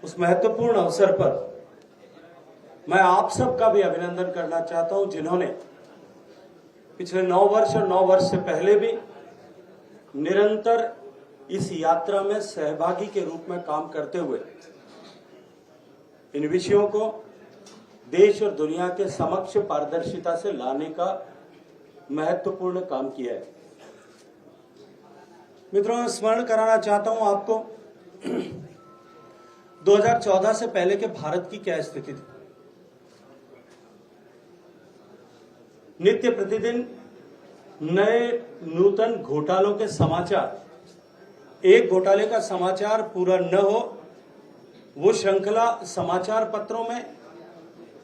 उस महत्वपूर्ण अवसर पर मैं आप सबका भी अभिनंदन करना चाहता हूं, जिन्होंने पिछले 9 वर्ष और 9 वर्ष से पहले भी निरंतर इस यात्रा में सहभागी के रूप में काम करते हुए इन विषयों को देश और दुनिया के समक्ष पारदर्शिता से लाने का महत्वपूर्ण काम किया है। मित्रों, मैं स्मरण कराना चाहता हूं आपको 2014 से पहले के भारत की क्या स्थिति थी। नित्य प्रतिदिन नए नूतन घोटालों के समाचार, एक घोटाले का समाचार पूरा न हो वो श्रृंखला समाचार पत्रों में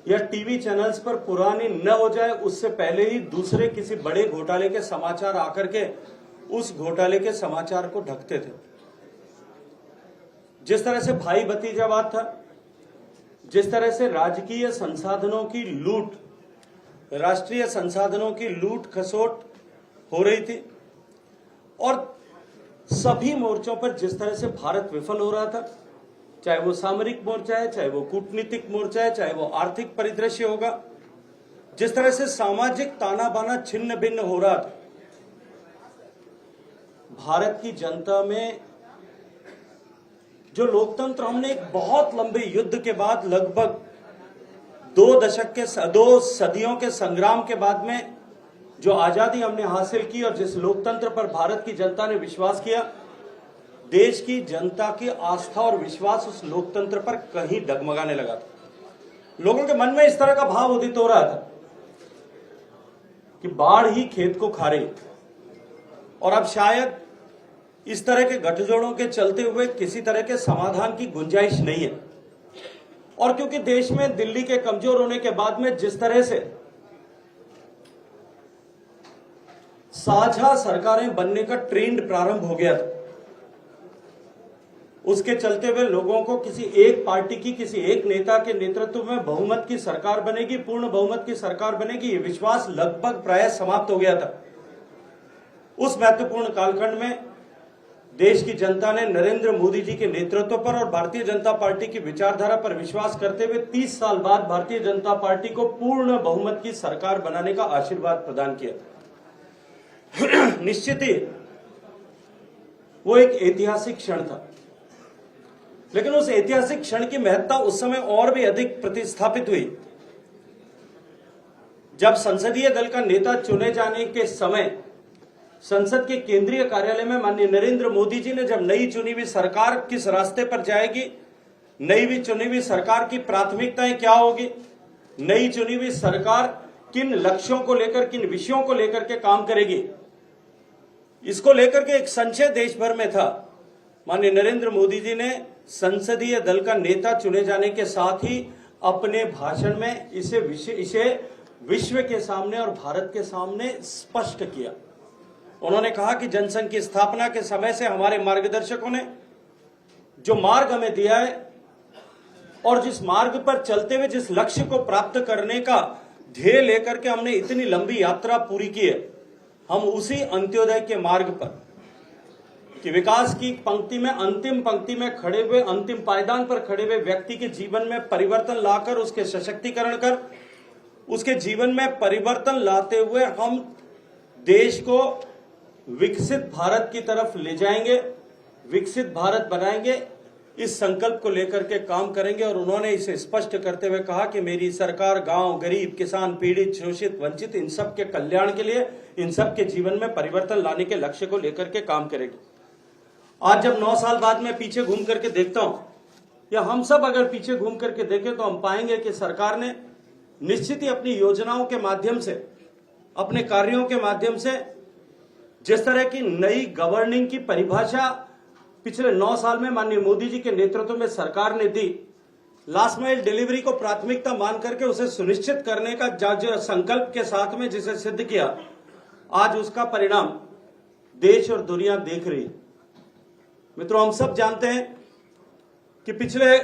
या टीवी चैनल्स पर पुरानी न हो जाए, उससे पहले ही दूसरे किसी बड़े घोटाले के समाचार आकर के उस घोटाले के समाचार को ढकते थे। जिस तरह से भाई भतीजावाद था, जिस तरह से राजकीय संसाधनों की लूट, राष्ट्रीय संसाधनों की लूट खसोट हो रही थी और सभी मोर्चों पर जिस तरह से भारत विफल हो रहा था, चाहे वो सामरिक मोर्चा है, चाहे वो कूटनीतिक मोर्चा है, चाहे वो आर्थिक परिदृश्य होगा, जिस तरह से सामाजिक ताना बाना छिन्न भिन्न हो रहा था, भारत की जनता में जो लोकतंत्र हमने एक बहुत लंबे युद्ध के बाद, लगभग 2 सदियों के संग्राम के बाद में जो आजादी हमने हासिल की और जिस लोकतंत्र पर भारत की जनता ने विश्वास किया, देश की जनता की आस्था और विश्वास उस लोकतंत्र पर कहीं डगमगाने लगा था। लोगों के मन में इस तरह का भाव उदित हो रहा था कि बाढ़ ही खेत को खा रही और अब शायद इस तरह के गठजोड़ों के चलते हुए किसी तरह के समाधान की गुंजाइश नहीं है। और क्योंकि देश में दिल्ली के कमजोर होने के बाद में जिस तरह से साझा सरकारें बनने का ट्रेंड प्रारंभ हो गया था, उसके चलते हुए लोगों को किसी एक पार्टी की, किसी एक नेता के नेतृत्व में बहुमत की सरकार बनेगी, पूर्ण बहुमत की सरकार बनेगी, ये विश्वास लगभग प्राय समाप्त हो गया था। उस महत्वपूर्ण कालखंड में देश की जनता ने नरेंद्र मोदी जी के नेतृत्व पर और भारतीय जनता पार्टी की विचारधारा पर विश्वास करते हुए 30 साल बाद भारतीय जनता पार्टी को पूर्ण बहुमत की सरकार बनाने का आशीर्वाद प्रदान किया। निश्चित ही वो एक ऐतिहासिक क्षण था, लेकिन उस ऐतिहासिक क्षण की महत्ता उस समय और भी अधिक प्रतिस्थापित हुई जब संसदीय दल का नेता चुने जाने के समय संसद के केंद्रीय कार्यालय में माननीय नरेंद्र मोदी जी ने जब नई चुनी हुई सरकार किस रास्ते पर जाएगी, नई चुनी हुई सरकार की प्राथमिकताएं क्या होगी, नई चुनी हुई सरकार किन लक्ष्यों को लेकर, किन विषयों को लेकर के काम करेगी, इसको लेकर के एक संशय देश भर में था। माननीय नरेंद्र मोदी जी ने संसदीय दल का नेता चुने जाने के साथ ही अपने भाषण में इसे विश्व के सामने और भारत के सामने स्पष्ट किया। उन्होंने कहा कि जनसंघ की स्थापना के समय से हमारे मार्गदर्शकों ने जो मार्ग हमें दिया है और जिस मार्ग पर चलते हुए जिस लक्ष्य को प्राप्त करने का ध्येय लेकर के हमने इतनी लंबी यात्रा पूरी की है, हम उसी अंत्योदय के मार्ग पर कि विकास की पंक्ति में, अंतिम पंक्ति में खड़े हुए, अंतिम पायदान पर खड़े हुए व्यक्ति के जीवन में परिवर्तन लाकर, उसके सशक्तिकरण कर, उसके जीवन में परिवर्तन लाते हुए हम देश को विकसित भारत की तरफ ले जाएंगे, विकसित भारत बनाएंगे, इस संकल्प को लेकर के काम करेंगे। और उन्होंने इसे स्पष्ट करते हुए कहा कि मेरी सरकार गांव, गरीब, किसान, पीड़ित, शोषित, वंचित, इन सब के कल्याण के लिए, इन सब के जीवन में परिवर्तन लाने के लक्ष्य को लेकर के काम करेगी। आज जब 9 साल बाद मैं पीछे घूम करके देखता हूं, या हम सब अगर पीछे घूम करके देखें, तो हम पाएंगे कि सरकार ने निश्चित ही अपनी योजनाओं के माध्यम से, अपने कार्यों के माध्यम से जिस तरह की नई गवर्निंग की परिभाषा पिछले 9 साल में माननीय मोदी जी के नेतृत्व में सरकार ने दी, लास्ट माइल डिलीवरी को प्राथमिकता मान करके उसे सुनिश्चित करने का जो संकल्प के साथ में जिसे सिद्ध किया, आज उसका परिणाम देश और दुनिया देख रही है। मित्रों, हम सब जानते हैं कि पिछले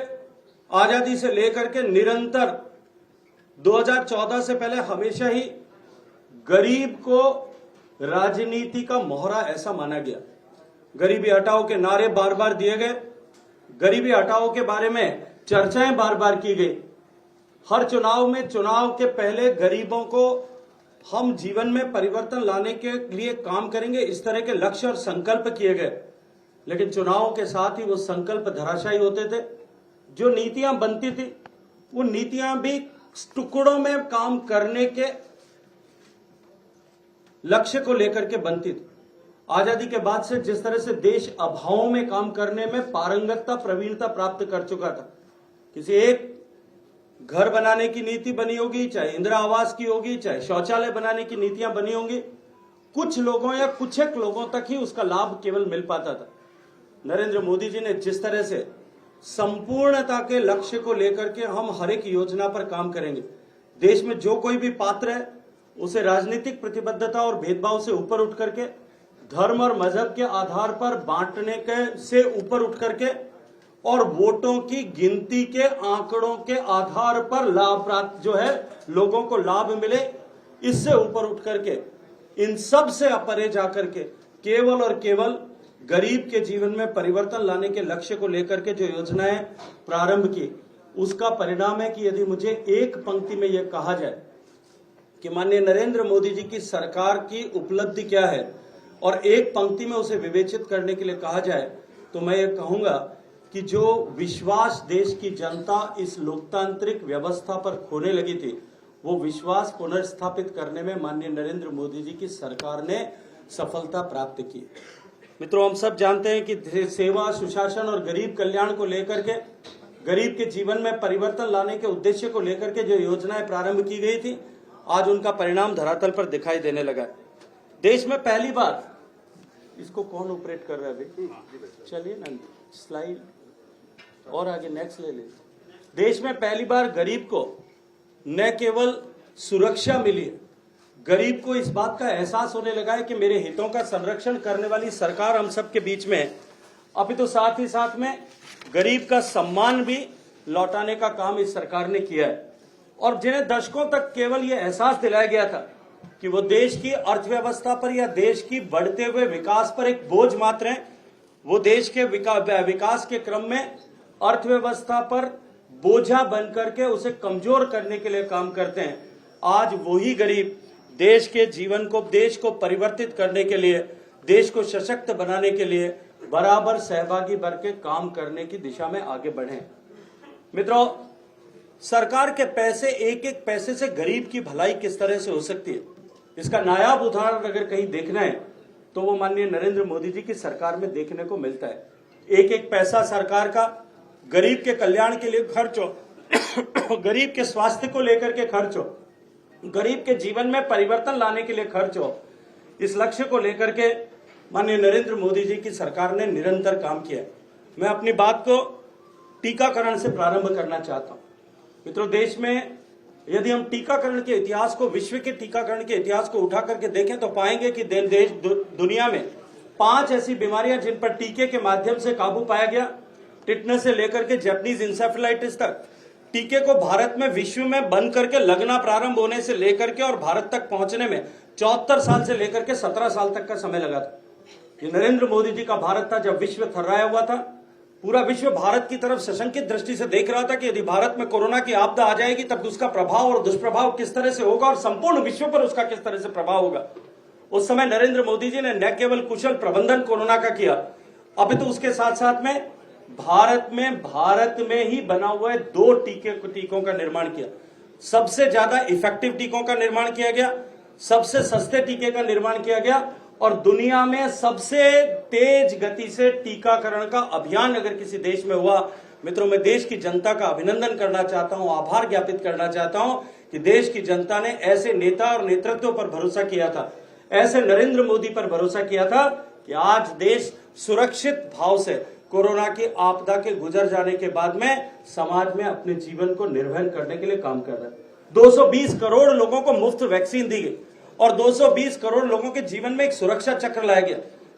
आजादी से लेकर के निरंतर 2014 से पहले हमेशा ही गरीब को राजनीति का मोहरा ऐसा माना गया। गरीबी हटाओ के नारे बार बार दिए गए, गरीबी हटाओ के बारे में चर्चाएं बार बार की गई। हर चुनाव में चुनाव के पहले गरीबों को हम जीवन में परिवर्तन लाने के लिए काम करेंगे, इस तरह के लक्ष्य और संकल्प किए गए। लेकिन चुनावों के साथ ही वो संकल्प धराशायी होते थे। जो नीतियां बनती थी वो नीतियां भी टुकड़ों में काम करने के लक्ष्य को लेकर के बनती थी। आजादी के बाद से जिस तरह से देश अभावों में काम करने में पारंगतता, प्रवीणता प्राप्त कर चुका था, किसी एक घर बनाने की नीति बनी होगी, चाहे इंदिरा आवास की होगी, चाहे शौचालय बनाने की नीतियां बनी होंगी, कुछ लोगों या कुछ एक लोगों तक ही उसका लाभ केवल मिल पाता था। नरेंद्र मोदी जी ने जिस तरह से संपूर्णता के लक्ष्य को लेकर के हम हर एक योजना पर काम करेंगे, देश में जो कोई भी पात्र है उसे राजनीतिक प्रतिबद्धता और भेदभाव से ऊपर उठ करके, धर्म और मजहब के आधार पर बांटने के से ऊपर उठ करके और वोटों की गिनती के आंकड़ों के आधार पर लाभ प्राप्त जो है लोगों को लाभ मिले, इससे ऊपर उठ करके इन सब से अपरे जाकर के केवल और केवल गरीब के जीवन में परिवर्तन लाने के लक्ष्य को लेकर के जो योजनाएं प्रारंभ की, उसका परिणाम है कि यदि मुझे एक पंक्ति में यह कहा जाए कि माननीय नरेंद्र मोदी जी की सरकार की उपलब्धि क्या है और एक पंक्ति में उसे विवेचित करने के लिए कहा जाए, तो मैं ये कहूंगा कि जो विश्वास देश की जनता इस लोकतांत्रिक व्यवस्था पर खोने लगी थी, वो विश्वास पुनर्स्थापित करने में माननीय नरेंद्र मोदी जी की सरकार ने सफलता प्राप्त की। मित्रों, हम सब जानते हैं कि सेवा, सुशासन और गरीब कल्याण को लेकर के, गरीब के जीवन में परिवर्तन लाने के उद्देश्य को लेकर के जो योजनाएं प्रारंभ की गई थी, आज उनका परिणाम धरातल पर दिखाई देने लगा। देश में पहली बार, इसको कौन ऑपरेट कर रहा है अभी? चलिए ना, स्लाइड और आगे नेक्स्ट ले लीजिए। देश में पहली बार गरीब को न केवल सुरक्षा मिली है, गरीब को इस बात का एहसास होने लगा है कि मेरे हितों का संरक्षण करने वाली सरकार हम सबके बीच में है। अभी तो साथ ही साथ में गरीब का सम्मान भी लौटाने का काम इस सरकार ने किया है। और जिन्हें दशकों तक केवल यह एहसास दिलाया गया था कि वो देश की अर्थव्यवस्था पर या देश की बढ़ते हुए विकास पर एक बोझ मात्र हैं, वो देश के विकास के क्रम में अर्थव्यवस्था पर बोझा बनकर के उसे कमजोर करने के लिए काम करते हैं। आज वही गरीब देश के जीवन को, देश को परिवर्तित करने के लिए, देश को सशक्त बनाने के लिए बराबर सहभागी बन के काम करने की दिशा में आगे बढ़े। मित्रों, सरकार के पैसे, एक एक पैसे से गरीब की भलाई किस तरह से हो सकती है, इसका नायाब उदाहरण अगर कहीं देखना है तो वो माननीय नरेंद्र मोदी जी की सरकार में देखने को मिलता है। एक एक पैसा सरकार का गरीब के कल्याण के लिए खर्च हो, गरीब के स्वास्थ्य को लेकर के खर्च हो, गरीब के जीवन में परिवर्तन लाने के लिए खर्च हो, इस लक्ष्य को लेकर के माननीय नरेंद्र मोदी जी की सरकार ने निरंतर काम किया। मैं अपनी बात को टीकाकरण से प्रारंभ करना चाहता हूं। मित्रों, देश में यदि हम टीकाकरण के इतिहास को, विश्व के टीकाकरण के इतिहास को उठा करके देखें तो पाएंगे कि देश दुनिया में 5 ऐसी बीमारियां जिन पर टीके के माध्यम से काबू पाया गया, टिटनस से लेकर के जैपनीज इंसेफेलाइटिस तक, टीके को भारत में विश्व में बन करके लगना प्रारंभ होने से लेकर के और भारत तक पहुंचने में 74 साल से लेकर के 17 साल तक का समय लगा था। ये नरेंद्र मोदी जी का भारत था जब विश्व थर्राया हुआ था। पूरा विश्व भारत की तरफ सशंकित दृष्टि से देख रहा था कि यदि भारत में कोरोना की आपदा आ जाएगी तब उसका प्रभाव और दुष्प्रभाव किस तरह से होगा और संपूर्ण विश्व पर उसका किस तरह से प्रभाव होगा। उस समय नरेंद्र मोदी जी ने न केवल कुशल प्रबंधन कोरोना का किया, अभी तो उसके साथ साथ में भारत में ही बना हुआ 2 टीकों का निर्माण किया। सबसे ज्यादा इफेक्टिव टीकों का निर्माण किया गया, सबसे सस्ते टीके का निर्माण किया गया और दुनिया में सबसे तेज गति से टीकाकरण का अभियान अगर किसी देश में हुआ, मित्रों, मैं देश की जनता का अभिनंदन करना चाहता हूं, आभार ज्ञापित करना चाहता हूं कि देश की जनता ने ऐसे नेता और नेतृत्व पर भरोसा किया था, ऐसे नरेंद्र मोदी पर भरोसा किया था कि आज देश सुरक्षित भाव से कोरोना की आपदा के गुजर जाने के बाद में समाज में अपने जीवन को निर्वहन करने के लिए काम कर रहा है। 220 करोड़ लोगों को मुफ्त वैक्सीन दी गई और 220 करोड़ लोगों के जीवन में एक सुरक्षा चक्र लाया गया।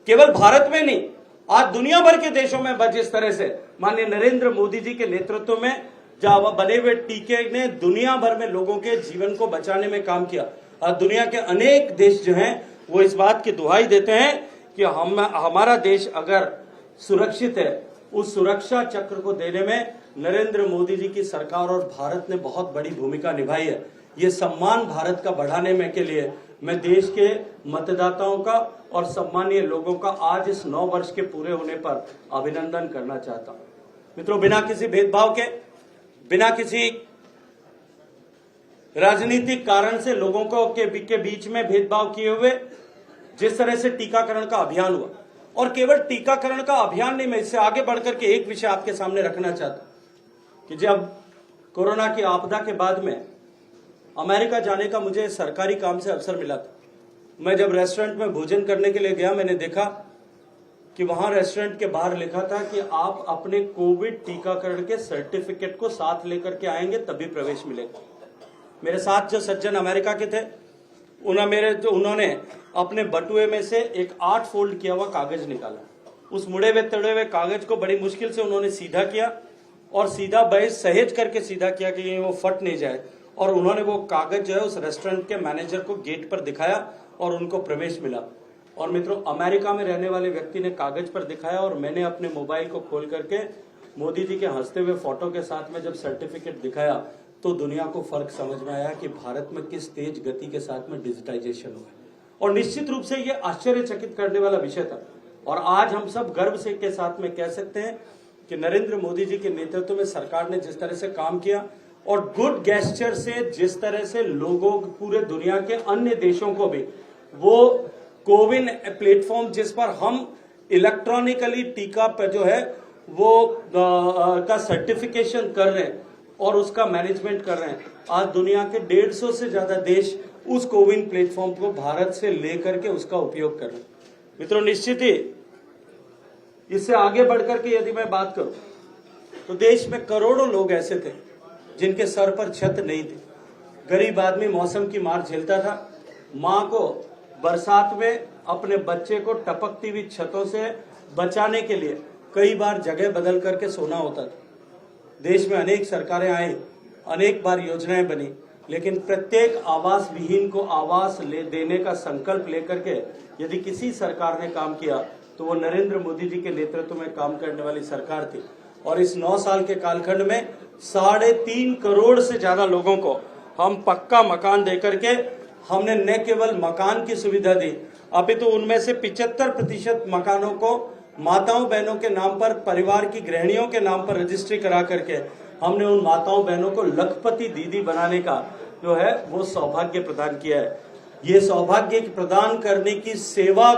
केवल भारत में नहीं, आज दुनिया भर के देशों में जिस तरह से माननीय नरेंद्र मोदी जी के नेतृत्व में बने हुए टीके ने दुनिया भर में लोगों के जीवन को बचाने में काम किया। आज दुनिया के अनेक देश जो हैं वो इस बात की दुहाई देते हैं कि हमारा देश अगर सुरक्षित है उस सुरक्षा चक्र को देने में नरेंद्र मोदी जी की सरकार और भारत ने बहुत बड़ी भूमिका निभाई है। ये सम्मान भारत का बढ़ाने में के लिए मैं देश के मतदाताओं का और सम्मानीय लोगों का आज इस 9 वर्ष के पूरे होने पर अभिनंदन करना चाहता हूं। मित्रों, बिना किसी भेदभाव के, बिना किसी राजनीतिक कारण से लोगों को के बीच में भेदभाव किए हुए जिस तरह से टीकाकरण का अभियान हुआ, और केवल टीकाकरण का अभियान नहीं, मैं इससे आगे बढ़कर के एक विषय आपके सामने रखना चाहता हूं कि जब कोरोना की आपदा के बाद में अमेरिका जाने का मुझे सरकारी काम से अवसर मिला था। मैं जब रेस्टोरेंट में भोजन करने के लिए गया, मैंने देखा कि वहां रेस्टोरेंट के बाहर लिखा था कि आप अपने कोविड टीकाकरण के सर्टिफिकेट को साथ लेकर के आएंगे तभी प्रवेश मिलेगा। मेरे साथ जो सज्जन अमेरिका के थे उन्होंने अपने बटुए में से एक 8 फोल्ड किया हुआ कागज निकाला। उस मुड़े हुए तड़े हुए कागज को बड़ी मुश्किल से उन्होंने सीधा किया और सीधा सहेज करके सीधा किया कि वो फट नहीं जाए, और उन्होंने वो कागज जो है उस रेस्टोरेंट के मैनेजर को गेट पर दिखाया और उनको प्रवेश मिला। और मित्रों, अमेरिका में रहने वाले व्यक्ति ने कागज पर दिखाया और मैंने अपने मोबाइल को खोल करके मोदी जी के हंसते हुए फोटो के साथ में जब सर्टिफिकेट दिखाया तो दुनिया को फर्क समझ में आया कि भारत में किस तेज गति के साथ में डिजिटाइजेशन हुआ। और निश्चित रूप से ये आश्चर्यचकित करने वाला विषय था। और आज हम सब गर्व से के साथ में कह सकते हैं कि नरेंद्र मोदी जी के नेतृत्व में सरकार ने जिस तरह से काम किया और गुड गेस्चर से जिस तरह से लोगों, पूरे दुनिया के अन्य देशों को भी वो कोविन प्लेटफॉर्म जिस पर हम इलेक्ट्रॉनिकली टीका पर जो है वो का सर्टिफिकेशन कर रहे हैं और उसका मैनेजमेंट कर रहे हैं, आज दुनिया के 150 से ज्यादा देश उस कोविन प्लेटफॉर्म को भारत से लेकर के उसका उपयोग कर रहे हैं। मित्रों, निश्चित ही इससे आगे बढ़कर के यदि मैं बात करूं तो देश में करोड़ों लोग ऐसे थे जिनके सर पर छत नहीं थी। गरीब आदमी मौसम की मार झेलता था। मां को बरसात में अपने बच्चे को टपकती हुई छतों से बचाने के लिए कई बार जगह बदल करके सोना होता था। देश में अनेक सरकारें आई, अनेक बार योजनाएं बनी, लेकिन प्रत्येक आवास विहीन को आवास देने का संकल्प लेकर के यदि किसी सरकार ने काम किया तो वो नरेंद्र मोदी जी के नेतृत्व में काम करने वाली सरकार थी। और इस 9 साल के कालखंड में 3.5 करोड़ से ज्यादा लोगों को हम पक्का मकान देकर के हमने न केवल मकान की सुविधा दी, अपितु उनमें से 75% मकानों को माताओं बहनों के नाम पर, परिवार की गृहिणियों के नाम पर रजिस्ट्री करा करके हमने उन माताओं बहनों को लखपति दीदी बनाने का जो है वो सौभाग्य प्रदान किया है। ये सौभाग्य प्रदान करने की सेवा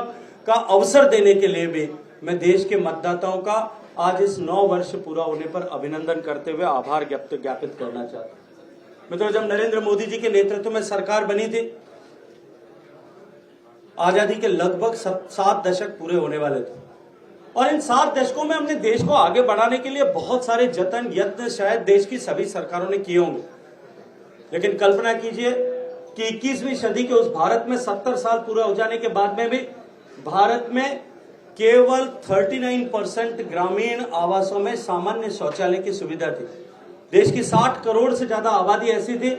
का अवसर देने के लिए भी मैं देश के मतदाताओं का आज इस 9 वर्ष पूरा होने पर अभिनंदन करते हुए आभार ज्ञापित करना चाहता हूं। मित्रों, जब नरेंद्र मोदी जी के नेतृत्व में सरकार बनी थी, आजादी के लगभग 7 दशक पूरे होने वाले थे और इन 7 दशकों में हमने देश को आगे बढ़ाने के लिए बहुत सारे जतन यत्न शायद देश की सभी सरकारों ने किए होंगे, लेकिन कल्पना कीजिए कि 21वीं सदी के उस भारत में 70 साल पूरा हो जाने के बाद में भी भारत में केवल 39% ग्रामीण आवासों में सामान्य शौचालय की सुविधा थी। देश की 60 करोड़ से ज्यादा आबादी ऐसी थी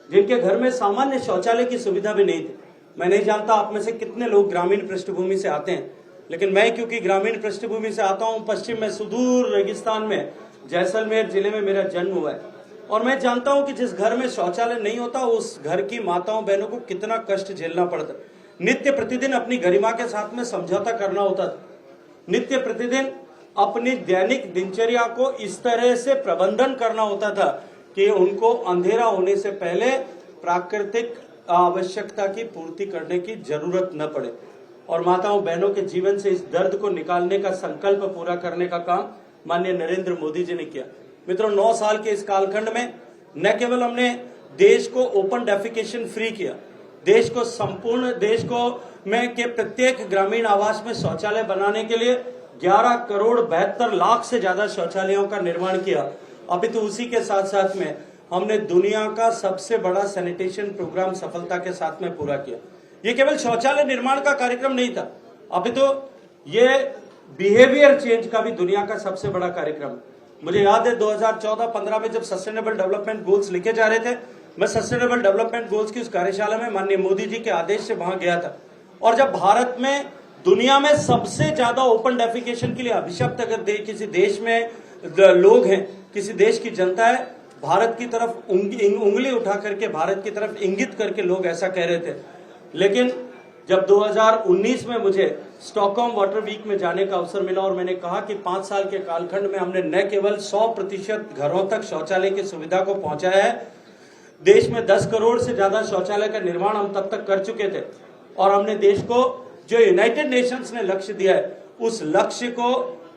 जिनके घर में सामान्य शौचालय की सुविधा भी नहीं थी। मैं नहीं जानता आप में से कितने लोग ग्रामीण पृष्ठभूमि से आते हैं, लेकिन मैं क्योंकि ग्रामीण पृष्ठभूमि से आता हूं, पश्चिम में सुदूर रेगिस्तान में जैसलमेर जिले में मेरा जन्म हुआ है और मैं जानता हूं कि जिस घर में शौचालय नहीं होता उस घर की माताओं बहनों को कितना कष्ट झेलना पड़ता। नित्य प्रतिदिन अपनी गरिमा के साथ में समझौता करना होता था। नित्य प्रतिदिन अपनी दैनिक दिनचर्या को इस तरह से प्रबंधन करना होता था कि उनको अंधेरा होने से पहले प्राकृतिक आवश्यकता की पूर्ति करने की जरूरत न पड़े। और माताओं बहनों के जीवन से इस दर्द को निकालने का संकल्प पूरा करने का काम माननीय नरेंद्र मोदी जी ने किया। मित्रों, 9 साल के इस कालखंड में न केवल हमने देश को ओपन डेफिकेशन फ्री किया, देश को संपूर्ण देश को में के प्रत्येक ग्रामीण आवास में शौचालय बनाने के लिए 11 करोड़ 72 लाख से ज्यादा शौचालयों का निर्माण किया। अपितु उसी के साथ साथ में हमने दुनिया का सबसे बड़ा सैनिटेशन प्रोग्राम सफलता के साथ में पूरा किया। ये केवल शौचालय निर्माण का कार्यक्रम नहीं था, अपितु ये बिहेवियर चेंज का भी दुनिया का सबसे बड़ा कार्यक्रम। मुझे याद है 2014-15 में जब सस्टेनेबल डेवलपमेंट गोल्स लिखे जा रहे थे, मैं सस्टेनेबल डेवलपमेंट गोल्स की उस कार्यशाला में माननीय मोदी जी के आदेश से वहां गया था। और जब भारत में दुनिया में सबसे ज्यादा ओपन डेफिकेशन के लिए अभिशप्त अगर किसी देश में लोग हैं, किसी देश की जनता है, भारत की तरफ उंगली उठा करके, भारत की तरफ इंगित करके लोग ऐसा कह रहे थे। लेकिन जब 2019 में मुझे स्टॉकहोम वाटर वीक में जाने का अवसर मिला और मैंने कहा कि 5 साल के कालखंड में हमने न केवल 100% घरों तक शौचालय की सुविधा को पहुंचाया है, देश में 10 करोड़ से ज्यादा शौचालय का निर्माण हम तब तक कर चुके थे और हमने देश को जो यूनाइटेड नेशंस ने लक्ष्य दिया है, उस लक्ष्य को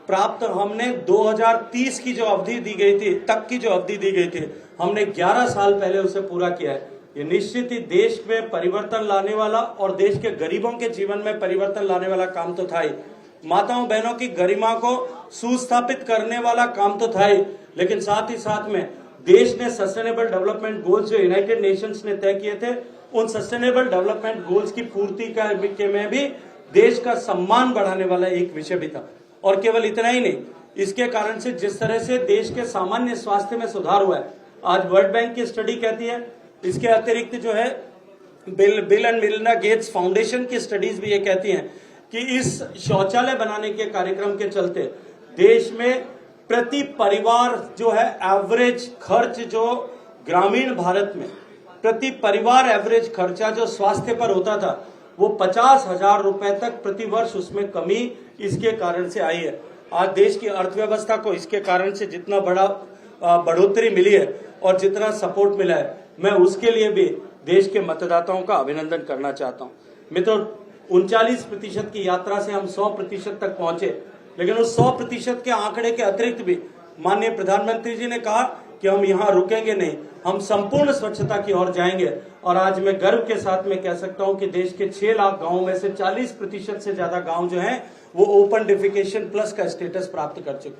प्राप्त हमने 2030 की जो अवधि दी गई थी, तक की जो अवधि दी गई थी, हमने 11 साल पहले उसे पूरा किया है। ये निश्चित ही देश में परिवर्तन लाने वाला और देश के गरीबों के जीवन में परिवर्तन लाने वाला काम तो था ही, माताओं बहनों की गरिमा को सुस्थापित करने वाला काम तो था ही, लेकिन साथ ही साथ में देश ने सस्टेनेबल डेवलपमेंट गोल्स जो यूनाइटेड नेशंस ने तय किए थे, उन सस्टेनेबल डेवलपमेंट गोल्स की पूर्ति में भी देश का सम्मान बढ़ाने वाला एक विषय भी था। और केवल इतना ही नहीं, इसके कारण से जिस तरह से देश के सामान्य स्वास्थ्य में सुधार हुआ है, आज वर्ल्ड बैंक की स्टडी कहती है, इसके अतिरिक्त जो है bill and Melinda Gates foundation की स्टडीज भी ये कहती हैं कि इस शौचालय बनाने के कार्यक्रम के चलते देश में प्रति परिवार जो है एवरेज खर्च, जो ग्रामीण भारत में प्रति परिवार एवरेज खर्चा जो स्वास्थ्य पर होता था, वो 50,000 रुपए तक प्रति वर्ष उसमें कमी इसके कारण से आई है। आज देश की अर्थव्यवस्था को इसके कारण से जितना बड़ा बढ़ोतरी मिली है और जितना सपोर्ट मिला है, मैं उसके लिए भी देश के मतदाताओं का अभिनंदन करना चाहता हूं। मित्रों, 39% की यात्रा से हम 100% तक पहुंचे, लेकिन उस 100% के आंकड़े के अतिरिक्त भी माननीय प्रधानमंत्री जी ने कहा कि हम यहाँ रुकेंगे नहीं, हम संपूर्ण स्वच्छता की ओर जाएंगे। और आज मैं गर्व के साथ में कह सकता हूं कि देश के 6 लाख गांवों में से 40% से ज्यादा गांव जो हैं वो ओपन डेफिकेशन प्लस का स्टेटस प्राप्त कर चुके।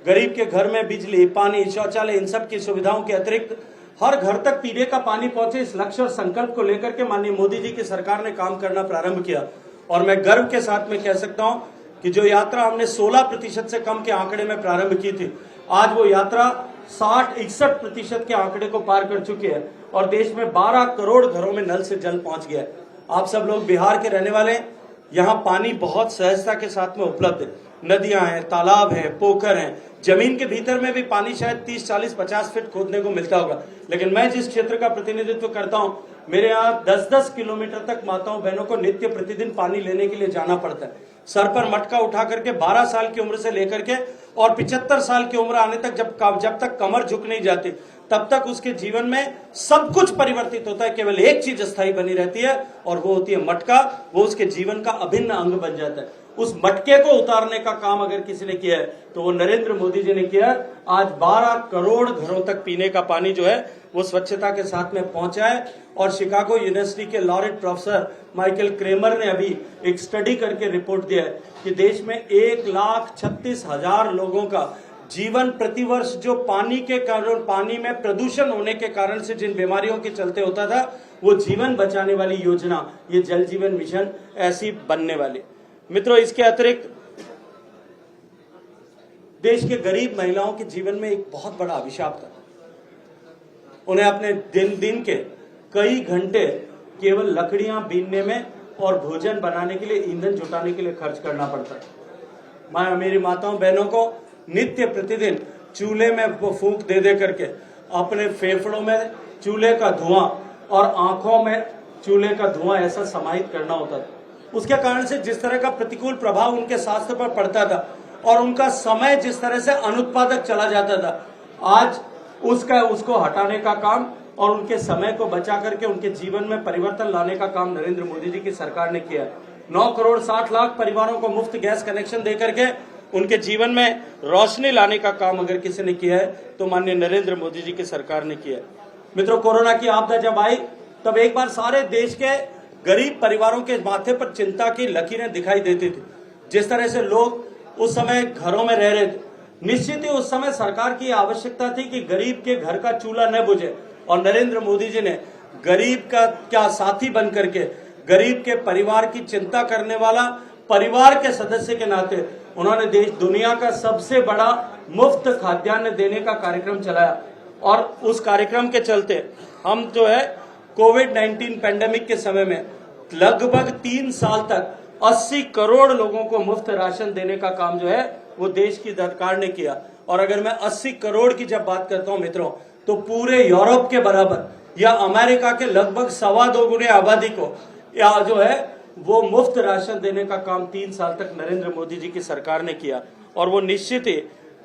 गरीब के घर में बिजली, पानी, शौचालय, इन सब की सुविधाओं के अतिरिक्त हर घर तक पीने का पानी पहुंचे, इस लक्ष्य और संकल्प को लेकर के माननीय मोदी जी की सरकार ने काम करना प्रारंभ किया। और मैं गर्व के साथ में कह सकता हूं कि जो यात्रा हमने 16% से कम के आंकड़े में प्रारंभ की थी, आज वो यात्रा 60-61% के आंकड़े को पार कर चुकी है और देश में 12 करोड़ घरों में नल से जल पहुंच गया है। आप सब लोग बिहार के रहने वाले हैं, यहाँ पानी बहुत सहजता के साथ में उपलब्ध है। नदियां हैं, तालाब हैं, पोखर हैं, जमीन के भीतर में भी पानी शायद 30, 40, 50 फीट खोदने को मिलता होगा। लेकिन मैं जिस क्षेत्र का प्रतिनिधित्व करता हूं, मेरे यहाँ 10-10 किलोमीटर तक माताओं बहनों को नित्य प्रतिदिन पानी लेने के लिए जाना पड़ता है। सर पर मटका उठा करके 12 साल की उम्र से लेकर के और 75 साल की उम्र आने तक जब तक कमर झुक नहीं जाती, तब तक उसके जीवन में सब कुछ परिवर्तित होता है। केवल एक चीज स्थायी बनी रहती है और वो होती है मटका। वो उसके जीवन का अभिन्न अंग बन जाता है। उस मटके को उतारने का काम अगर किसी ने किया है तो वो नरेंद्र मोदी जी ने किया। आज 12 करोड़ घरों तक पीने का पानी जो है वो स्वच्छता के साथ में पहुंचा है। और शिकागो यूनिवर्सिटी के लॉरेट प्रोफेसर माइकल क्रेमर ने अभी एक स्टडी करके रिपोर्ट दिया है कि देश में 1,36,000 लोगों का जीवन प्रतिवर्ष जो पानी के कारण, पानी में प्रदूषण होने के कारण से जिन बीमारियों के चलते होता था, वो जीवन बचाने वाली योजना, ये जल जीवन मिशन ऐसी बनने वाली। मित्रों, इसके अतिरिक्त देश के गरीब महिलाओं के जीवन में एक बहुत बड़ा अभिशाप था। उन्हें अपने दिन के कई घंटे केवल लकड़ियां बीनने में और भोजन बनाने के लिए, ईंधन जुटाने के लिए खर्च करना पड़ता है। मेरी माताओं बहनों को नित्य प्रतिदिन चूल्हे में वो फूंक दे दे करके अपने फेफड़ों में चूल्हे का धुआं और आंखों में चूल्हे का धुआं ऐसा समाहित करना होता था। उसके कारण से जिस तरह का प्रतिकूल प्रभाव उनके स्वास्थ्य पर पड़ता था और उनका समय जिस तरह से अनुत्पादक चला जाता था, आज उसको हटाने का काम और उनके समय को बचा करके उनके जीवन में परिवर्तन लाने का काम नरेंद्र मोदी जी की सरकार ने किया। 9 करोड़ 60 लाख परिवारों को मुफ्त गैस कनेक्शन दे करके उनके जीवन में रोशनी लाने का काम अगर किसी ने किया है तो माननीय नरेंद्र मोदी जी की सरकार ने किया है। मित्रों, कोरोना की आपदा जब आई तब एक बार सारे देश के गरीब परिवारों के माथे पर चिंता की लकीरें दिखाई देती थी। जिस तरह से लोग उस समय घरों में रह रहे थे, निश्चित ही उस समय सरकार की आवश्यकता थी कि गरीब के घर का चूल्हा न बुझे और नरेंद्र मोदी जी ने गरीब का क्या साथी बन करके गरीब के परिवार की चिंता करने वाला परिवार के सदस्य के नाते उन्होंने दुनिया का सबसे बड़ा मुफ्त खाद्यान्न देने का कार्यक्रम चलाया। और उस कार्यक्रम के चलते हम जो है कोविड-19 पैंडेमिक के समय में लगभग 3 साल तक 80 करोड़ लोगों को मुफ्त राशन देने का काम जो है वो देश की सरकार ने किया। और अगर मैं 80 करोड़ की जब बात करता हूं मित्रों, तो पूरे यूरोप के बराबर या अमेरिका के लगभग 2.25 गुने आबादी को या जो है वो मुफ्त राशन देने का काम 3 साल तक नरेंद्र मोदी जी की सरकार ने किया। और वो निश्चित ही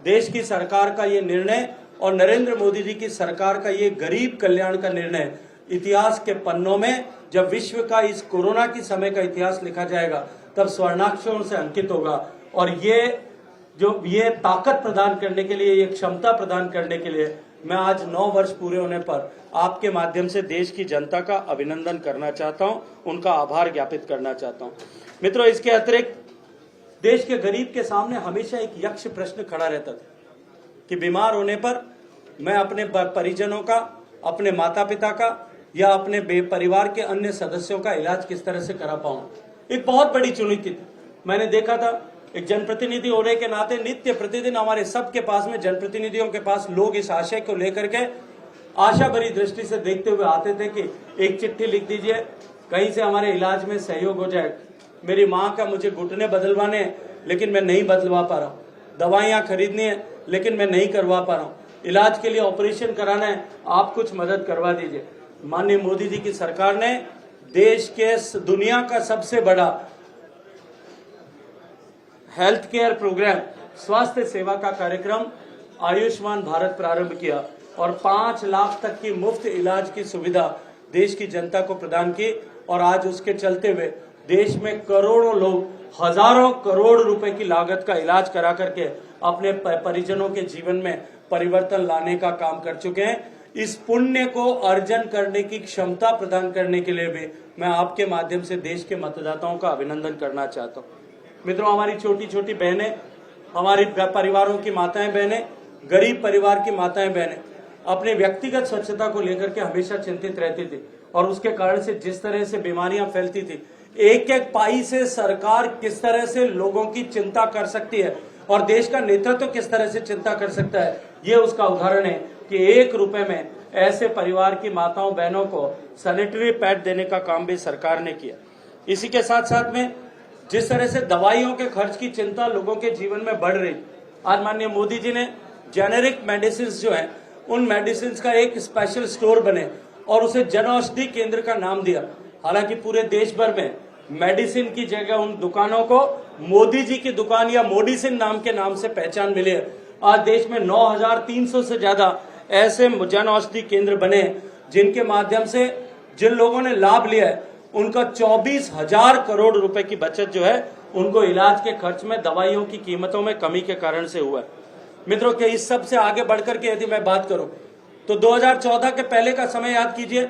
देश की सरकार का ये निर्णय और नरेंद्र मोदी जी की सरकार का ये गरीब कल्याण का निर्णय इतिहास के पन्नों में, जब विश्व का इस कोरोना की समय का इतिहास लिखा जाएगा, तब स्वर्णाक्षरों से अंकित होगा। और ये ताकत प्रदान करने के लिए, ये क्षमता प्रदान करने के लिए मैं आज 9 वर्ष पूरे होने पर आपके माध्यम से देश की जनता का अभिनंदन करना चाहता हूं, उनका आभार ज्ञापित करना चाहता हूं। मित्रों, इसके अतिरिक्त देश के गरीब के सामने हमेशा एक यक्ष प्रश्न खड़ा रहता था कि बीमार होने पर मैं अपने परिजनों का, अपने माता पिता का या अपने परिवार के अन्य सदस्यों का इलाज किस तरह से करा पाऊं। एक बहुत बड़ी चुनौती थी। मैंने देखा था, एक जनप्रतिनिधि होने के नाते नित्य प्रतिदिन हमारे सबके पास में, जनप्रतिनिधियों के पास लोग इस आशय को लेकर के आशा भरी दृष्टि से देखते हुए आते थे कि एक चिट्ठी लिख दीजिए, कहीं से हमारे इलाज में सहयोग हो जाए। मेरी माँ का मुझे घुटने बदलवाने हैं लेकिन मैं नहीं बदलवा पा रहा हूँ, दवाइयाँ खरीदनी है लेकिन मैं नहीं करवा पा रहा हूँ, इलाज के लिए ऑपरेशन कराना है, आप कुछ मदद करवा दीजिए। माननीय मोदी जी की सरकार ने देश के दुनिया का सबसे बड़ा हेल्थ केयर प्रोग्राम, स्वास्थ्य सेवा का कार्यक्रम आयुष्मान भारत प्रारंभ किया और 5 लाख तक की मुफ्त इलाज की सुविधा देश की जनता को प्रदान की। और आज उसके चलते हुए देश में करोड़ों लोग हजारों करोड़ रुपए की लागत का इलाज करा करके अपने परिजनों के जीवन में परिवर्तन लाने का काम कर चुके हैं। इस पुण्य को अर्जन करने की क्षमता प्रदान करने के लिए भी मैं आपके माध्यम से देश के मतदाताओं का अभिनंदन करना चाहता हूँ। मित्रों, हमारी छोटी छोटी बहनें, हमारे परिवारों की माताएं बहनें, गरीब परिवार की माताएं बहनें अपने व्यक्तिगत स्वच्छता को लेकर के हमेशा चिंतित रहती थी और उसके कारण से जिस तरह से बीमारियां फैलती थी, एक एक पाई से सरकार किस तरह से लोगों की चिंता कर सकती है और देश का नेतृत्व किस तरह से चिंता कर सकता है, ये उसका उदाहरण है कि 1 रुपए में ऐसे परिवार की माताओं बहनों को सैनिटरी पैड देने का काम भी सरकार ने किया। इसी के साथ साथ में जिस तरह से दवाइयों के खर्च की चिंता लोगों के जीवन में बढ़ रही, आज माननीय मोदी जी ने जेनेरिक मेडिसिन जो है उन मेडिसिन का एक स्पेशल स्टोर बने और उसे जन औषधि केंद्र का नाम दिया। हालांकि पूरे देश भर में मेडिसिन की जगह उन दुकानों को मोदी जी की दुकान या मोडिसिन नाम के नाम से पहचान मिली है। आज देश में 9,300 से ज्यादा ऐसे जन औषधि केंद्र बने जिनके माध्यम से जिन लोगों ने लाभ लिया है उनका 24,000 करोड़ रुपए की बचत जो है उनको इलाज के खर्च में, दवाइयों की कीमतों में कमी के कारण से हुआ है। मित्रों, के इस सब से आगे बढ़कर के यदि मैं बात करूं तो 2014 के पहले का समय याद कीजिए,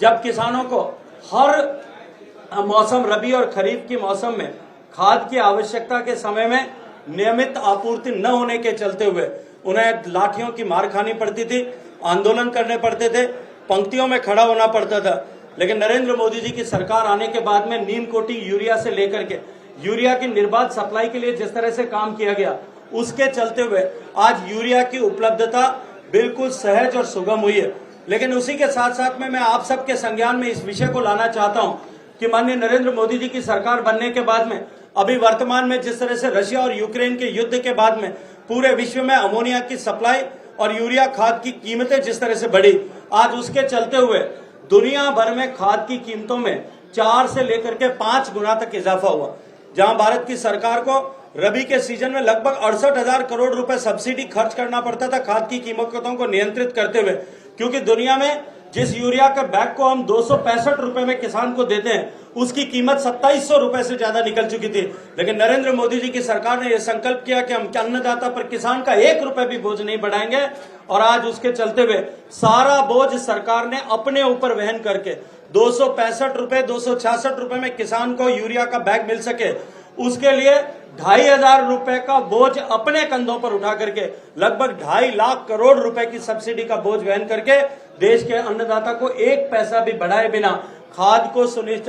जब किसानों को हर मौसम, रबी और खरीफ की मौसम में खाद की आवश्यकता के समय में नियमित आपूर्ति न होने के चलते हुए उन्हें लाठियों की मार खानी पड़ती थी, आंदोलन करने पड़ते थे, पंक्तियों में खड़ा होना पड़ता था। लेकिन नरेंद्र मोदी जी की सरकार आने के बाद में नीम कोटी यूरिया से लेकर के यूरिया की निर्बाध सप्लाई के लिए जिस तरह से काम किया गया, उसके चलते हुए आज यूरिया की उपलब्धता बिल्कुल सहज और सुगम हुई है। लेकिन उसी के साथ साथ में मैं आप सबके संज्ञान में इस विषय को लाना चाहता हूं कि माननीय नरेंद्र मोदी जी की सरकार बनने के बाद में अभी वर्तमान में जिस तरह से रशिया और यूक्रेन के युद्ध के बाद में पूरे विश्व में अमोनिया की सप्लाई और यूरिया खाद की कीमतें जिस तरह से बढ़ी, आज उसके चलते हुए दुनिया भर में खाद की कीमतों में 4 से लेकर के 5 गुना तक इजाफा हुआ। जहां भारत की सरकार को रबी के सीजन में लगभग 68,000 करोड़ रुपए सब्सिडी खर्च करना पड़ता था खाद की कीमतों को नियंत्रित करते हुए, क्योंकि दुनिया में जिस यूरिया के बैग को हम 265 रुपए में किसान को देते हैं उसकी कीमत 2700 रुपए से ज्यादा निकल चुकी थी। लेकिन नरेंद्र मोदी जी की सरकार ने यह संकल्प किया कि हम अन्नदाता पर, किसान का 1 रुपए भी बोझ नहीं बढ़ाएंगे और आज उसके चलते हुए सारा बोझ सरकार ने अपने ऊपर वहन करके 265 रुपए, 266 रुपए में किसान को यूरिया का बैग मिल सके, उसके लिए 2,500 रुपए का बोझ अपने कंधों पर उठा करके लगभग 2.5 लाख करोड़ रुपए की सब्सिडी का बोझ वहन करके देश के अन्नदाता को 1 पैसा भी बढ़ाए बिना खाद को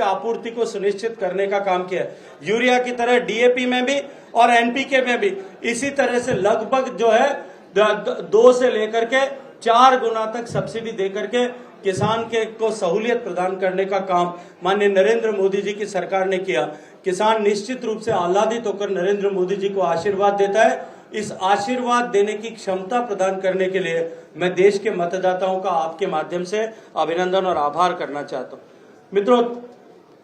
आपूर्ति को सुनिश्चित करने का काम किया। यूरिया की तरह डीएपी में भी और एनपीके में भी इसी तरह से लगभग जो है 2 से लेकर के 4 गुना तक सब्सिडी देकर के किसान के को सहूलियत प्रदान करने का काम माननीय नरेंद्र मोदी जी की सरकार ने किया। किसान निश्चित रूप से आह्लादित होकर नरेंद्र मोदी जी को आशीर्वाद देता है। इस आशीर्वाद देने की क्षमता प्रदान करने के लिए मैं देश के मतदाताओं का आपके माध्यम से अभिनंदन और आभार करना चाहता हूं। मित्रों,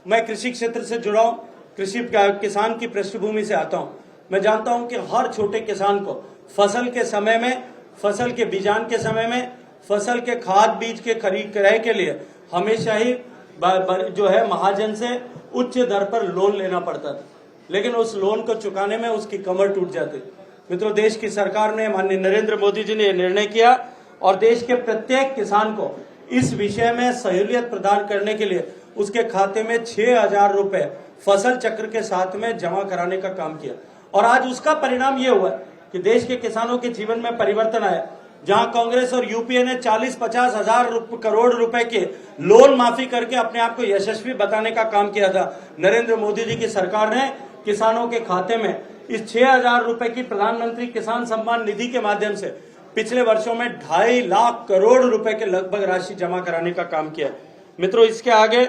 मैं कृषि क्षेत्र से जुड़ा हूं, कृषि किसान की पृष्ठभूमि से आता हूं। मैं जानता हूं कि हर छोटे किसान को फसल के समय में, फसल के बीजान के समय में, फसल के खाद बीज के खरीद क्रय के लिए हमेशा ही जो है महाजन से उच्च दर पर लोन लेना पड़ता था, लेकिन उस लोन को चुकाने में उसकी कमर टूट जाती। मित्रों, देश की सरकार ने, माननीय नरेंद्र मोदी जी ने यह निर्णय किया और देश के प्रत्येक किसान को इस विषय में सहूलियत प्रदान करने के लिए उसके खाते में 6,000 रुपए फसल चक्र के साथ में जमा कराने का काम किया। और आज उसका परिणाम यह हुआ कि देश के किसानों के जीवन में परिवर्तन आया। जहां कांग्रेस और यूपीए ने 40-50 हजार करोड़ रुपए के लोन माफी करके अपने आप को यशस्वी बताने का काम किया था, नरेंद्र मोदी जी की सरकार ने किसानों के खाते में इस 6,000 रुपए की प्रधानमंत्री किसान सम्मान निधि के माध्यम से पिछले वर्षों में 2.5 लाख करोड़ रुपए के लगभग राशि जमा कराने का काम किया। मित्रों, इसके आगे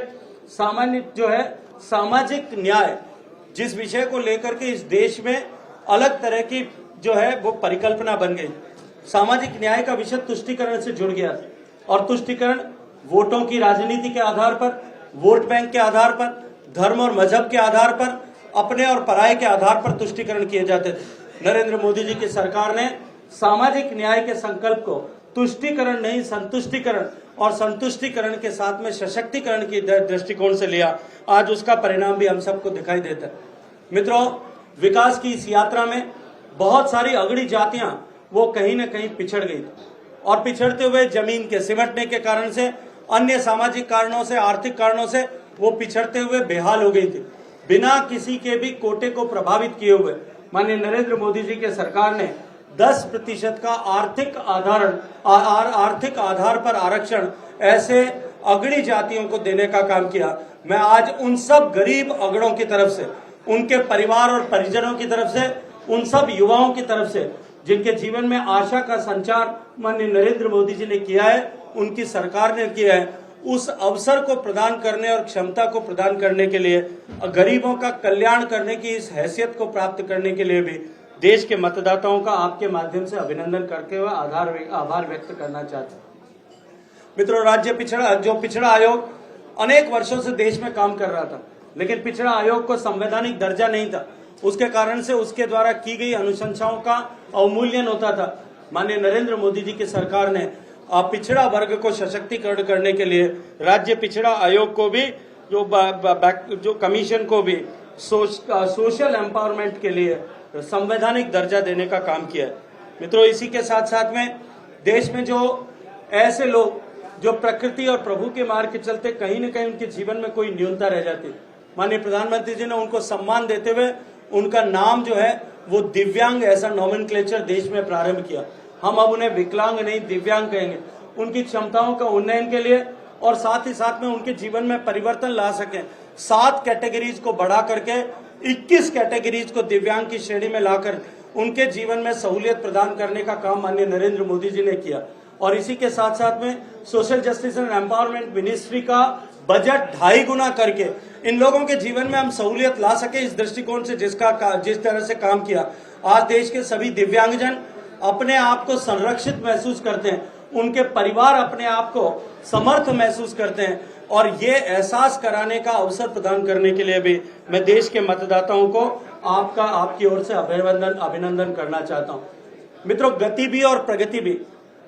सामान्य जो है सामाजिक न्याय, जिस विषय को लेकर के इस देश में अलग तरह की जो है वो परिकल्पना बन गई। सामाजिक न्याय का विषय तुष्टीकरण से जुड़ गया और तुष्टीकरण वोटों की राजनीति के आधार पर, वोट बैंक के आधार पर, धर्म और मजहब के आधार पर, अपने और पराये के आधार पर तुष्टीकरण किए जाते थे। नरेंद्र मोदी जी की सरकार ने सामाजिक न्याय के संकल्प को तुष्टीकरण नहीं, संतुष्टीकरण और संतुष्टीकरण के साथ में सशक्तिकरण की दृष्टिकोण से लिया। आज उसका परिणाम भी हम सबको दिखाई देता है। मित्रों, विकास की इस यात्रा में बहुत सारी अगड़ी जातियां वो कहीं न कहीं पिछड़ गई और पिछड़ते हुए जमीन के सिमटने के कारण से, अन्य सामाजिक कारणों से, आर्थिक कारणों से वो पिछड़ते हुए बेहाल हो गई थी। बिना किसी के भी कोटे को प्रभावित किए हुए माननीय नरेंद्र मोदी जी के सरकार ने 10% का आर्थिक आधार पर आरक्षण ऐसे अगड़ी जातियों को देने का काम किया। मैं आज उन सब गरीब अगड़ों की तरफ से, उनके परिवार और परिजनों की तरफ से, उन सब युवाओं की तरफ से जिनके जीवन में आशा का संचार माननीय नरेंद्र मोदी जी ने किया है, उनकी सरकार ने किया है, उस अवसर को प्रदान करने और क्षमता को प्रदान करने के लिए, गरीबों का कल्याण करने की इस हैसियत को प्राप्त करने के लिए भी देश के मतदाताओं का आपके माध्यम से अभिनंदन करते हुए आभार व्यक्त करना चाहता हूं। मित्रों, पिछड़ा आयोग अनेक वर्षों से देश में काम कर रहा था, लेकिन पिछड़ा आयोग को संवैधानिक दर्जा नहीं था। उसके कारण से उसके द्वारा की गई अनुशंसाओं का अवमूल्यन होता था। माननीय नरेंद्र मोदी जी की सरकार ने पिछड़ा वर्ग को सशक्तिकरण करने के लिए राज्य पिछड़ा आयोग को भी, जो कमीशन को भी सोशल एम्पावरमेंट के लिए संवैधानिक दर्जा देने का काम किया है। मित्रों, इसी के साथ साथ में देश में जो ऐसे लोग जो प्रकृति और प्रभु के मार्ग के चलते कहीं न कहीं उनके जीवन में कोई न्यूनता रह जाती, माननीय प्रधानमंत्री जी ने उनको सम्मान देते हुए उनका नाम जो है वो दिव्यांग ऐसा नॉमेनक्लेचर देश में प्रारंभ किया। हम अब उन्हें विकलांग नहीं दिव्यांग कहेंगे। उनकी क्षमताओं का उन्नयन के लिए और साथ ही साथ में उनके जीवन में परिवर्तन ला सकें, 7 कैटेगरीज को बढ़ा करके 21 कैटेगरीज को दिव्यांग की श्रेणी में लाकर उनके जीवन में सहूलियत प्रदान करने का काम माननीय नरेंद्र मोदी जी ने किया। और इसी के साथ साथ में social justice and empowerment ministry का बजट 2.5 गुना करके इन लोगों के जीवन में हम सहूलियत ला सके, इस दृष्टिकोण से जिस तरह से काम किया, आज देश के सभी दिव्यांगजन अपने आप को संरक्षित महसूस करते हैं, उनके परिवार अपने आप को समर्थ महसूस करते हैं। और ये एहसास कराने का अवसर प्रदान करने के लिए भी मैं देश के मतदाताओं को आपकी ओर से अभिनंदन करना चाहता हूं। मित्रों, गति भी और प्रगति भी,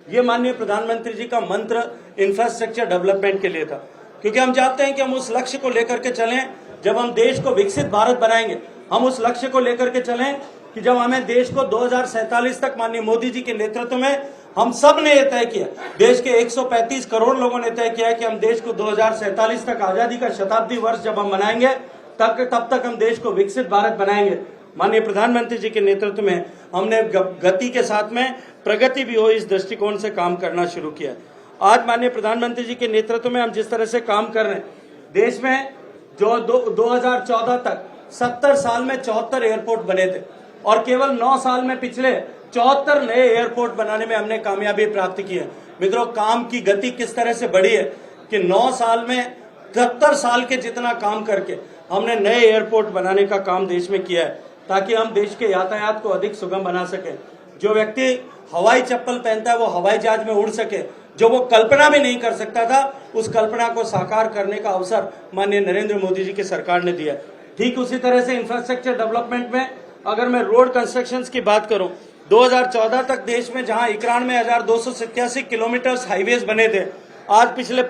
ये माननीय प्रधानमंत्री जी का मंत्र इंफ्रास्ट्रक्चर डेवलपमेंट के लिए था, क्योंकि हम चाहते हैं कि हम उस लक्ष्य को लेकर के चलें। जब हम देश को विकसित भारत बनाएंगे, हम उस लक्ष्य को लेकर के चलें कि जब हमें देश को 2047 तक माननीय मोदी जी के नेतृत्व में हम सब ने यह तय किया, देश के 135 करोड़ लोगों ने तय किया है कि हम देश को 2047 तक आजादी का शताब्दी वर्ष जब हम मनाएंगे तब तक हम देश को विकसित भारत बनाएंगे। माननीय प्रधानमंत्री जी के नेतृत्व में हमने गति के साथ में प्रगति भी हो, इस दृष्टिकोण से काम करना शुरू किया। आज माननीय प्रधानमंत्री जी के नेतृत्व में हम जिस तरह से काम कर रहे हैं, देश में जो 2014 तक 70 साल में 74 एयरपोर्ट बने थे और केवल 9 साल में पिछले 74 नए एयरपोर्ट बनाने में हमने कामयाबी प्राप्त की है। मित्रों, काम की गति किस तरह से बढ़ी है कि 9 साल में 70 साल के जितना काम करके हमने नए एयरपोर्ट बनाने का काम देश में किया है, ताकि हम देश के यातायात को अधिक सुगम बना सके। जो व्यक्ति हवाई चप्पल पहनता है वो हवाई जहाज में उड़ सके, जो वो कल्पना भी नहीं कर सकता था, उस कल्पना को साकार करने का अवसर माननीय नरेंद्र मोदी जी की सरकार ने दिया। ठीक उसी तरह से इंफ्रास्ट्रक्चर डेवलपमेंट में अगर मैं रोड कंस्ट्रक्शन की बात करूं, 2014 तक देश में जहां 91,287 किलोमीटर हाईवेज बने थे, आज पिछले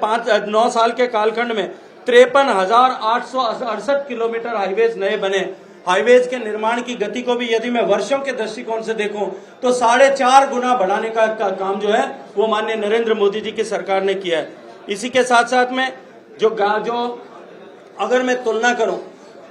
9 साल के कालखंड में 53,868 किलोमीटर हाईवेज नए बने। हाईवेज के निर्माण की गति को भी यदि मैं वर्षों के दृष्टिकोण से देखूं तो 4.5 गुना बढ़ाने का काम जो है वो माननीय नरेंद्र मोदी जी की सरकार ने किया है। इसी के साथ साथ में जो अगर मैं तुलना करूं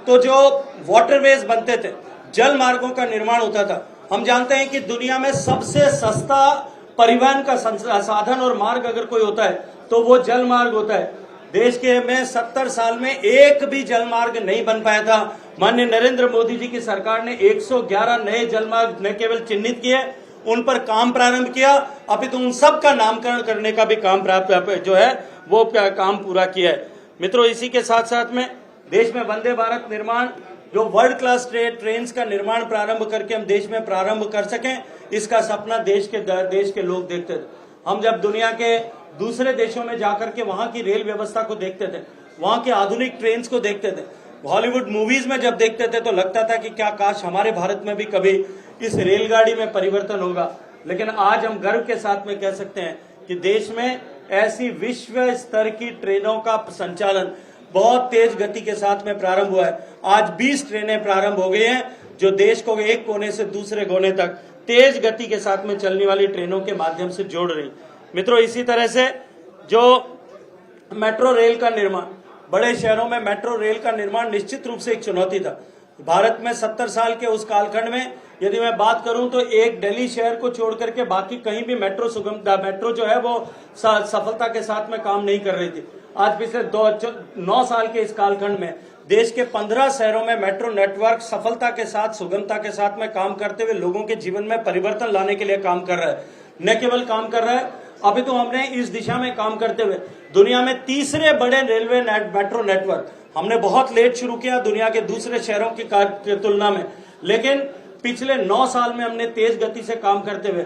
तो जो वाटरवेज बनते थे, जल मार्गों का निर्माण होता था, हम जानते हैं कि दुनिया में सबसे सस्ता परिवहन का साधन और मार्ग अगर कोई होता है तो वो जल मार्ग होता है। देश के में 70 साल में एक भी जल मार्ग नहीं बन पाया था। माननीय नरेंद्र मोदी जी की सरकार ने 111 नए जल मार्ग न केवल चिन्हित किए, उन पर काम प्रारंभ किया, अपितु उन सब का नामकरण करने का भी काम जो है वो काम पूरा किया है। मित्रों, इसी के साथ साथ में देश में वंदे भारत निर्माण, जो वर्ल्ड क्लास ट्रेन का निर्माण प्रारंभ करके हम देश में प्रारंभ कर सकें, इसका सपना देश के लोग देखते थे। हम जब दुनिया के दूसरे देशों में जाकर के वहां की रेल व्यवस्था को देखते थे, वहां के आधुनिक ट्रेन्स को देखते थे, हॉलीवुड मूवीज में जब देखते थे तो लगता था कि क्या काश हमारे भारत में भी कभी इस रेलगाड़ी में परिवर्तन होगा। लेकिन आज हम गर्व के साथ में कह सकते हैं कि देश में ऐसी विश्व स्तर की ट्रेनों का संचालन बहुत तेज गति के साथ में प्रारंभ हुआ है। आज 20 ट्रेनें प्रारंभ हो गई हैं जो देश को एक कोने से दूसरे कोने तक तेज गति के साथ में चलने वाली ट्रेनों के माध्यम से जोड़ रही। मित्रों, इसी तरह से जो मेट्रो रेल का निर्माण, बड़े शहरों में मेट्रो रेल का निर्माण निश्चित रूप से एक चुनौती था। भारत में 70 साल के उस कालखंड में यदि मैं बात करूं तो एक दिल्ली शहर को छोड़ करके बाकी कहीं भी मेट्रो जो है वो सफलता के साथ में काम नहीं कर रही थी। आज पिछले 9 साल के इस कालखंड में देश के 15 शहरों में मेट्रो नेटवर्क सफलता के साथ, सुगमता के साथ में काम करते हुए लोगों के जीवन में परिवर्तन लाने के लिए काम कर रहा है। न केवल काम कर रहा है, अभी तो हमने इस दिशा में काम करते हुए दुनिया में तीसरे बड़े रेलवे मेट्रो नेटवर्क हमने बहुत लेट शुरू किया दुनिया के दूसरे शहरों की तुलना में, लेकिन पिछले 9 साल में हमने तेज गति से काम करते हुए